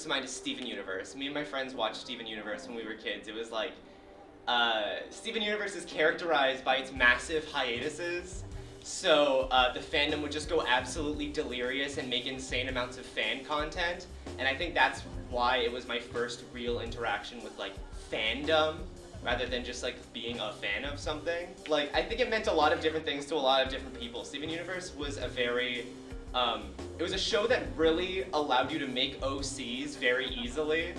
comes to mind is Steven Universe. Me and my friends watched Steven Universe when we were kids. It was like, Steven Universe is characterized by its massive hiatuses. So the fandom would just go absolutely delirious and make insane amounts of fan content. And I think that's why it was my first real interaction with like fandom, rather than just like being a fan of something. Like, I think it meant a lot of different things to a lot of different people. Steven Universe was a very, it was a show that really allowed you to make OCs very easily.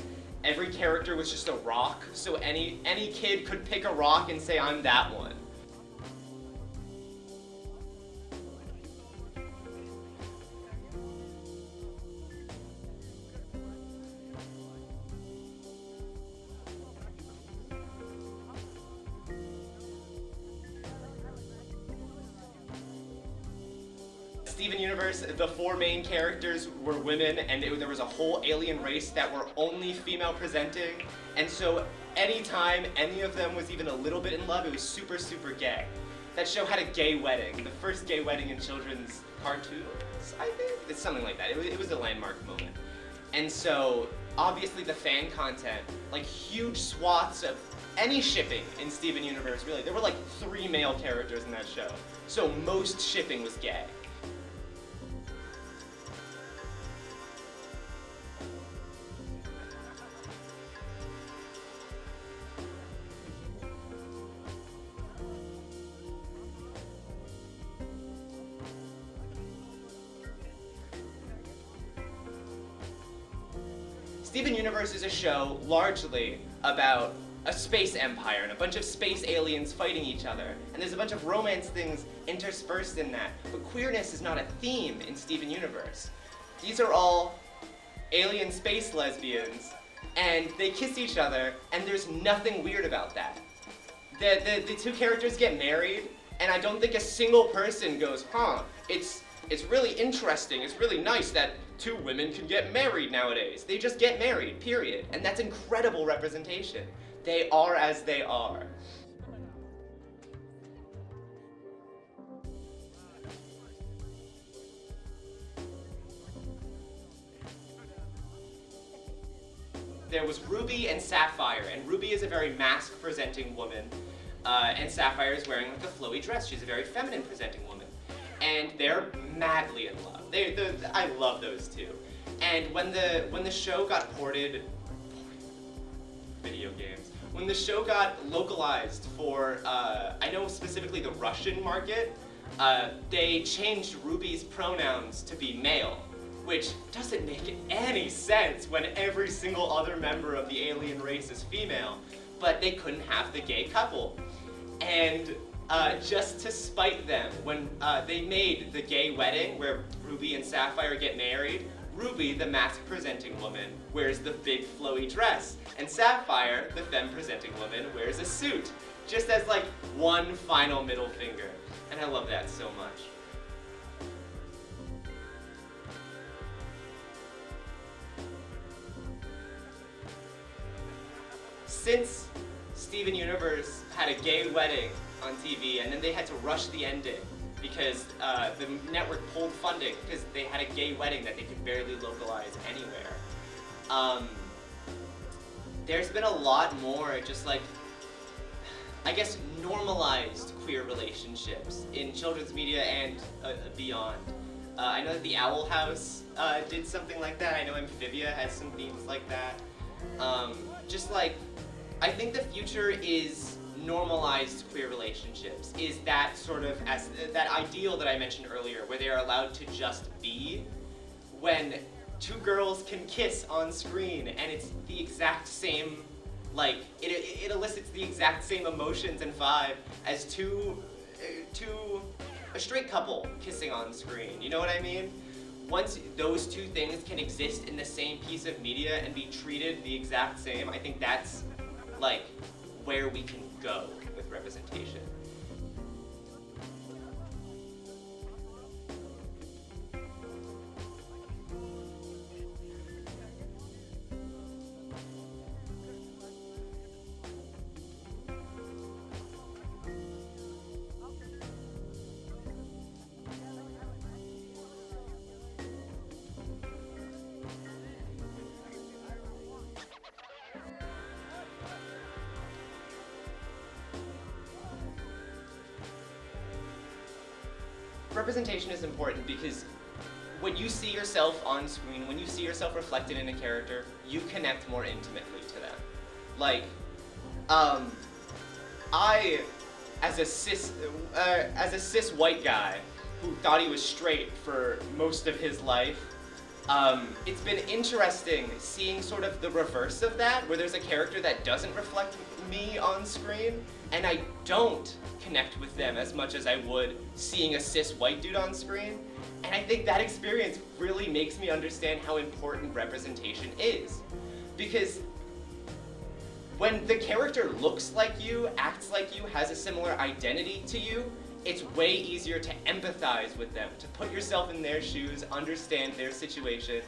Every character was just a rock, so any kid could pick a rock and say, I'm that one. Steven Universe, the 4 main characters were women, and there was a whole alien race that were only female presenting, and so anytime any of them was even a little bit in love, it was super, super gay. That show had a gay wedding, the first gay wedding in children's cartoons, I think? It's something like that. It was a landmark moment. And so, obviously the fan content, like huge swaths of any shipping in Steven Universe, really. There were like 3 male characters in that show, so most shipping was gay. Steven Universe is a show largely about a space empire and a bunch of space aliens fighting each other, and there's a bunch of romance things interspersed in that, but queerness is not a theme in Steven Universe. These are all alien space lesbians, and they kiss each other, and there's nothing weird about that. The 2 characters get married, and I don't think a single person goes, huh, it's really interesting, it's really nice that 2 women can get married nowadays. They just get married, period. And that's incredible representation. They are as they are. There was Ruby and Sapphire, and Ruby is a very mask-presenting woman, and Sapphire is wearing like a flowy dress. She's a very feminine-presenting woman. And they're madly in love. I love those 2. And when the show got ported, video games, when the show got localized for, I know specifically the Russian market, they changed Ruby's pronouns to be male, which doesn't make any sense when every single other member of the alien race is female, but they couldn't have the gay couple. And just to spite them, when they made the gay wedding where Ruby and Sapphire get married, Ruby, the mask-presenting woman, wears the big flowy dress, and Sapphire, the femme-presenting woman, wears a suit, just as like one final middle finger. And I love that so much. Since Steven Universe had a gay wedding on TV, and then they had to rush the ending because the network pulled funding because they had a gay wedding that they could barely localize anywhere. There's been a lot more just like, I guess, normalized queer relationships in children's media and beyond. I know that the Owl House did something like that. I know Amphibia has some themes like that. Just like, I think the future is normalized queer relationships, is that sort of, as that ideal that I mentioned earlier, where they are allowed to just be, when 2 girls can kiss on screen and it's the exact same, like, it elicits the exact same emotions and vibe as a straight couple kissing on screen, you know what I mean? Once those 2 things can exist in the same piece of media and be treated the exact same, I think that's like where we can go with representation. representation is important because when you see yourself on screen, when you see yourself reflected in a character, you connect more intimately to them. Like, I, as a cis white guy who thought he was straight for most of his life, it's been interesting seeing sort of the reverse of that, where there's a character that doesn't reflect me on screen, and I don't connect with them as much as I would seeing a cis white dude on screen. And I think that experience really makes me understand how important representation is. Because when the character looks like you, acts like you, has a similar identity to you, it's way easier to empathize with them, to put yourself in their shoes, understand their situation,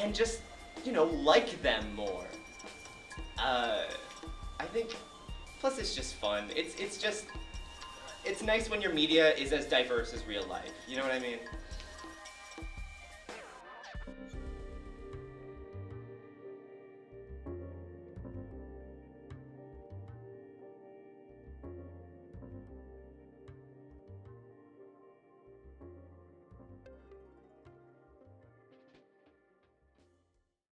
and just, you know, like them more. I think, plus it's just fun. It's nice when your media is as diverse as real life, you know what I mean?